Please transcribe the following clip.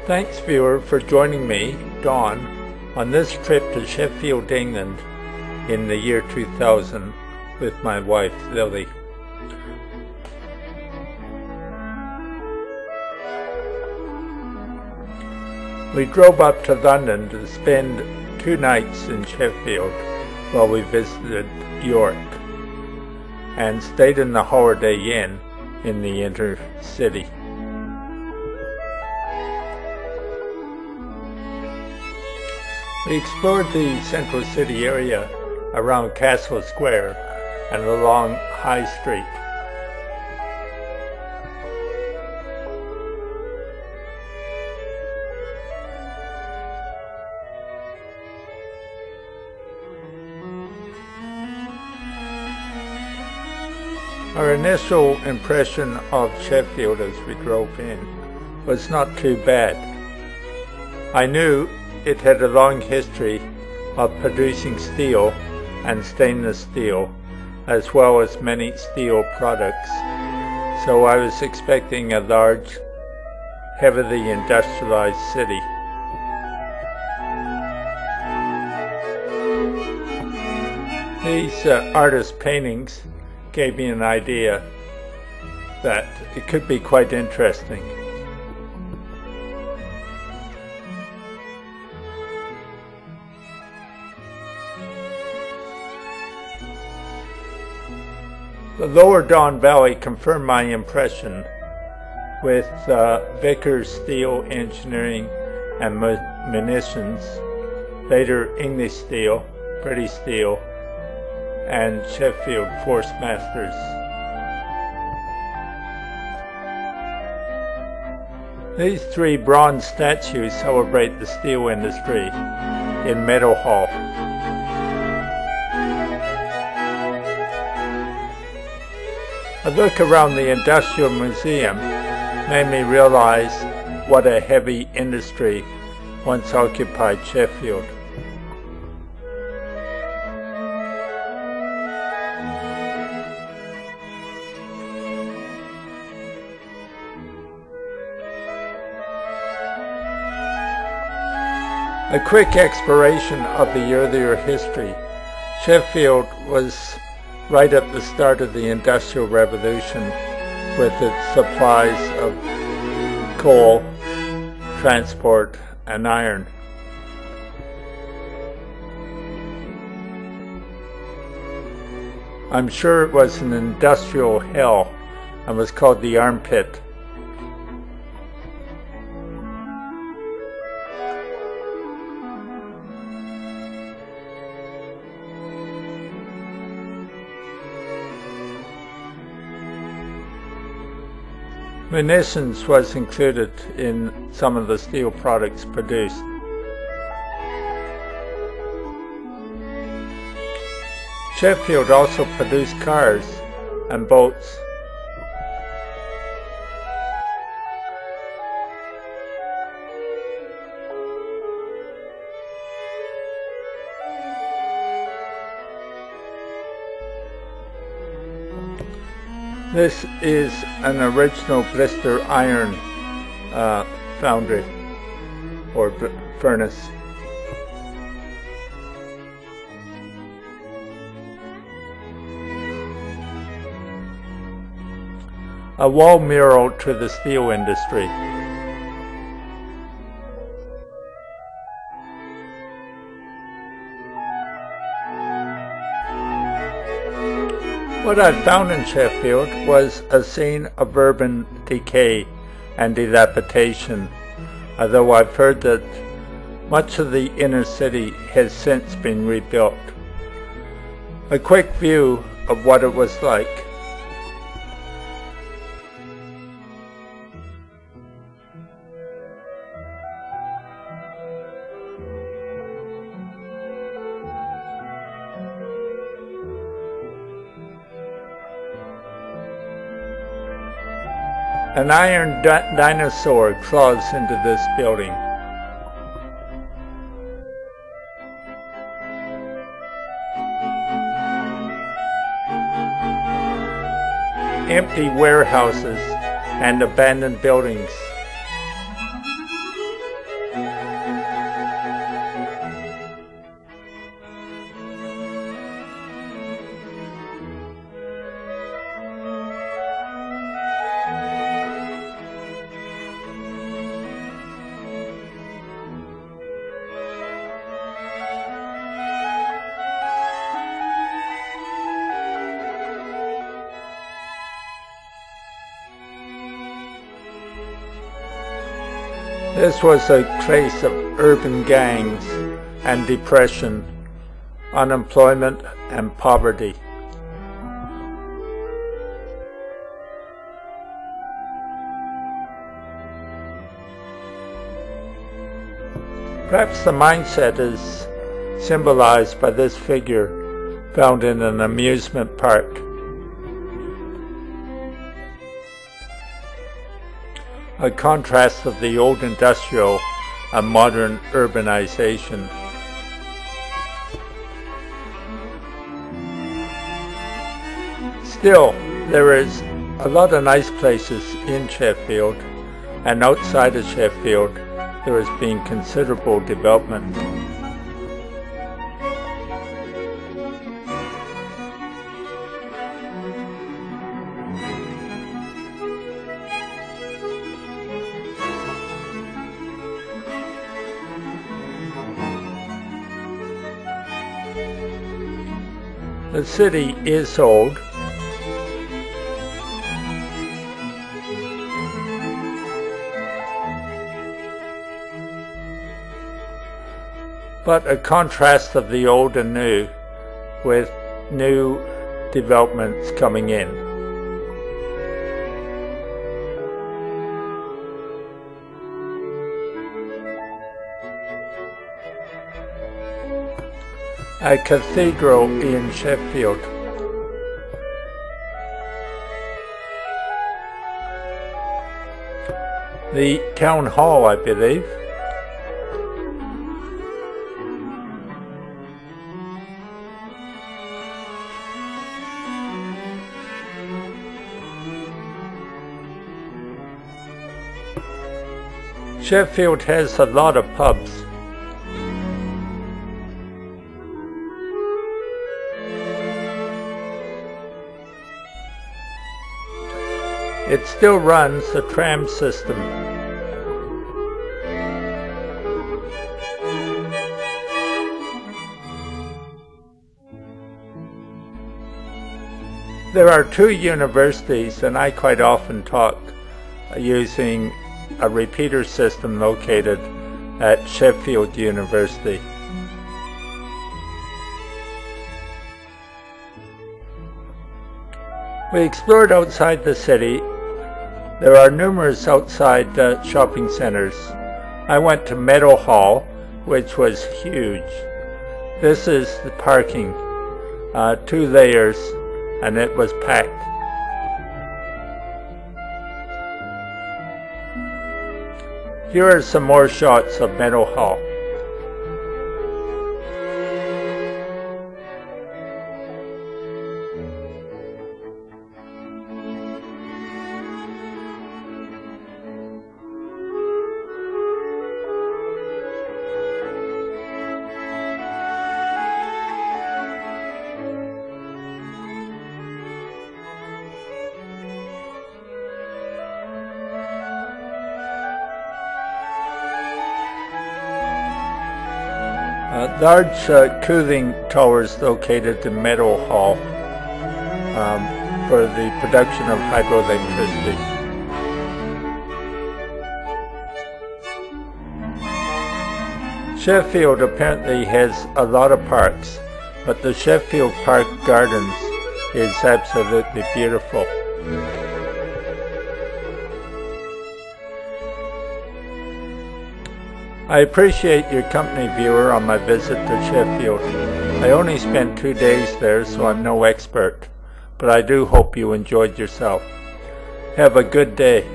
Thanks, viewer, for joining me, Don, on this trip to Sheffield, England in the year 2000 with my wife, Lily. We drove up to London to spend 2 nights in Sheffield while we visited York and stayed in the Holiday Inn in the inner city. We explored the central city area around Castle Square and along High Street. Our initial impression of Sheffield as we drove in was not too bad. I knew it had a long history of producing steel and stainless steel, as well as many steel products, so I was expecting a large, heavily industrialized city. These artist paintings gave me an idea that it could be quite interesting. The lower Don Valley confirmed my impression with Vickers Steel Engineering and Munitions, later English Steel, British Steel, and Sheffield Force Masters. These 3 bronze statues celebrate the steel industry in Meadow Hall. A look around the Industrial Museum made me realize what a heavy industry once occupied Sheffield. A quick exploration of the earlier history. Sheffield was right at the start of the Industrial Revolution with its supplies of coal, transport, and iron. I'm sure it was an industrial hell and was called the armpit. Munitions was included in some of the steel products produced. Sheffield also produced cars and boats. This is an original blister iron foundry or furnace. A wall mural to the steel industry. What I found in Sheffield was a scene of urban decay and dilapidation, although I've heard that much of the inner city has since been rebuilt. A quick view of what it was like. An iron dinosaur claws into this building. Empty warehouses and abandoned buildings. This was a place of urban gangs and depression, unemployment and poverty. Perhaps the mindset is symbolized by this figure found in an amusement park. A contrast of the old industrial and modern urbanization. Still, there is a lot of nice places in Sheffield, and outside of Sheffield there has been considerable development. The city is old. But a contrast of the old and new, with new developments coming in. A cathedral in Sheffield. The town hall, I believe. Sheffield has a lot of pubs. It still runs a tram system. There are 2 universities, and I quite often talk using a repeater system located at Sheffield University. We explored outside the city. There are numerous outside shopping centers. I went to Meadow Hall, which was huge. This is the parking, 2 layers, and it was packed. Here are some more shots of Meadow Hall. Large cooling towers located in Meadow Hall for the production of hydroelectricity. Sheffield apparently has a lot of parks, but the Sheffield Park Gardens is absolutely beautiful. I appreciate your company, viewer, on my visit to Sheffield. I only spent 2 days there, so I'm no expert, but I do hope you enjoyed yourself. Have a good day.